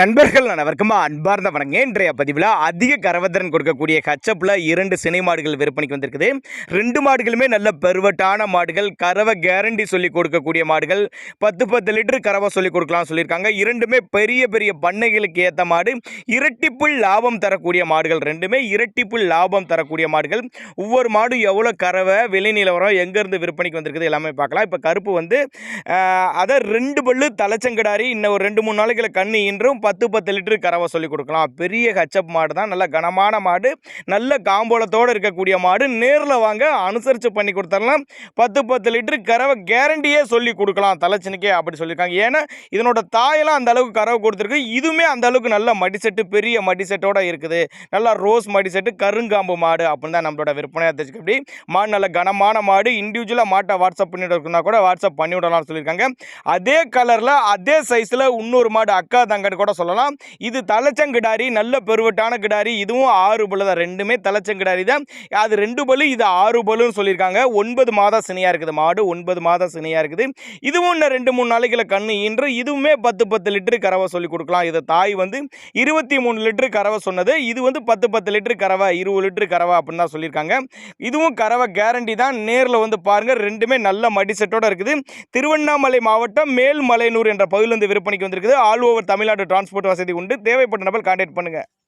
நண்பர்கள் அனைவருக்கும் அன்பார்ந்த வணங்க. இன்றைய பதிவில் அதிக கறவத்திறன் கொடுக்கக்கூடிய ஹச்சப்பில் 2 சினை மாடுகள் விற்பனைக்கு வந்திருக்குது. 2 மாடுகளுமே நல்ல பெருவட்டான மாடுகள், கறவை கேரண்டி சொல்லி கொடுக்கக்கூடிய மாடுகள், 10 லிட்டர் கறவை சொல்லி கொடுக்கலாம் சொல்லியிருக்காங்க. இரண்டுமே பெரிய பெரிய பண்ணைகளுக்கு ஏற்ற மாடு, இரட்டிப்பு லாபம் தரக்கூடிய மாடுகள். ரெண்டுமே இரட்டிப்பு லாபம் தரக்கூடிய மாடுகள். ஒவ்வொரு மாடும் எவ்வளோ கறவை, விலை நிலவரம், எங்கேருந்து விற்பனைக்கு வந்திருக்குது எல்லாமே பார்க்கலாம். இப்போ கருப்பு வந்து அதை 2 பல்லு தலைச்சங்கடாரி, இன்னும் ஒரு 2-3 நாளைக்குள்ள கண்ணு இன்றும் 10 லிட்டர் கறவை சொல்லி கொடுக்கலாம். பெரிய ஹச்சப் மாடு தான், நல்ல கனமான மாடு, நல்ல காம்போலத்தோடு இருக்கக்கூடிய மாடு. நேரில் வாங்க, அனுசரித்து பண்ணி கொடுத்துடலாம். 10 லிட்டர் கறவை கேரண்டியே சொல்லி கொடுக்கலாம் தலைச்சனுக்கே அப்படி சொல்லியிருக்காங்க. ஏன்னா இதனோட தாயெல்லாம் அந்த அளவுக்கு கறவை கொடுத்துருக்கு. இதுவுமே அந்த அளவுக்கு நல்ல மடிசெட்டு, பெரிய மடிசெட்டோடு இருக்குது. நல்லா ரோஸ் மடிசெட்டு, கருங்காம்பு மாடு அப்படின்னு தான் நம்மளோட விற்பனையாக தெரிஞ்சுக்க. அப்படி மாடு நல்ல கனமான மாடு. இண்டிவிஜுவலாக மாட்டை வாட்ஸ்அப் பண்ணிட்டு இருக்குன்னா கூட வாட்ஸ்அப் பண்ணி விடலாம்னு சொல்லியிருக்காங்க. அதே கலரில் அதே சைஸில் இன்னொரு மாடு அக்கா தங்கன்னு கூட சொல்லலாம். இது தலைச்சங்கிடாரி, நல்ல பெருவட்டான கிடாரி. இதுவும் 6 பல்லு தான். ரெண்டுமே தலைச்சங்கிடாரி தான். அது 2 பல்லு, இது 6 பல்லுன்னு சொல்லியிருக்காங்க. 9 மாதம் சினையாக இருக்குது மாடு, 9 மாதம் சினையாக இருக்குது. இதுவும் இன்னும் 2-3 நாளைக்குள்ள கண்ணு ஈன்று. இதுவுமே 10 லிட்டர் கறவை சொல்லி கொடுக்கலாம். இது தாய் வந்து 23 லிட்டர் கறவை சொன்னது. இது வந்து 10 லிட்டர் கறவை, 20 லிட்டர் கறவை அப்படின்னு தான் சொல்லியிருக்காங்க. இதுவும் கறவை கேரண்டி தான். நேரில் வந்து பாருங்க, ரெண்டுமே நல்ல மடிசெட்டோட இருக்குது. திருவண்ணாமலை மாவட்டம் மேல்மலையனூர் என்ற பகுதியிலிருந்து விற்பனைக்கு வந்திருக்குது. ஆல் ஓவர் தமிழ்நாடு டிரான்ஸ்போர்ட் வசதி உண்டு. தேவைப்பட்ட நபர் கான்டாக்ட் பண்ணுங்க.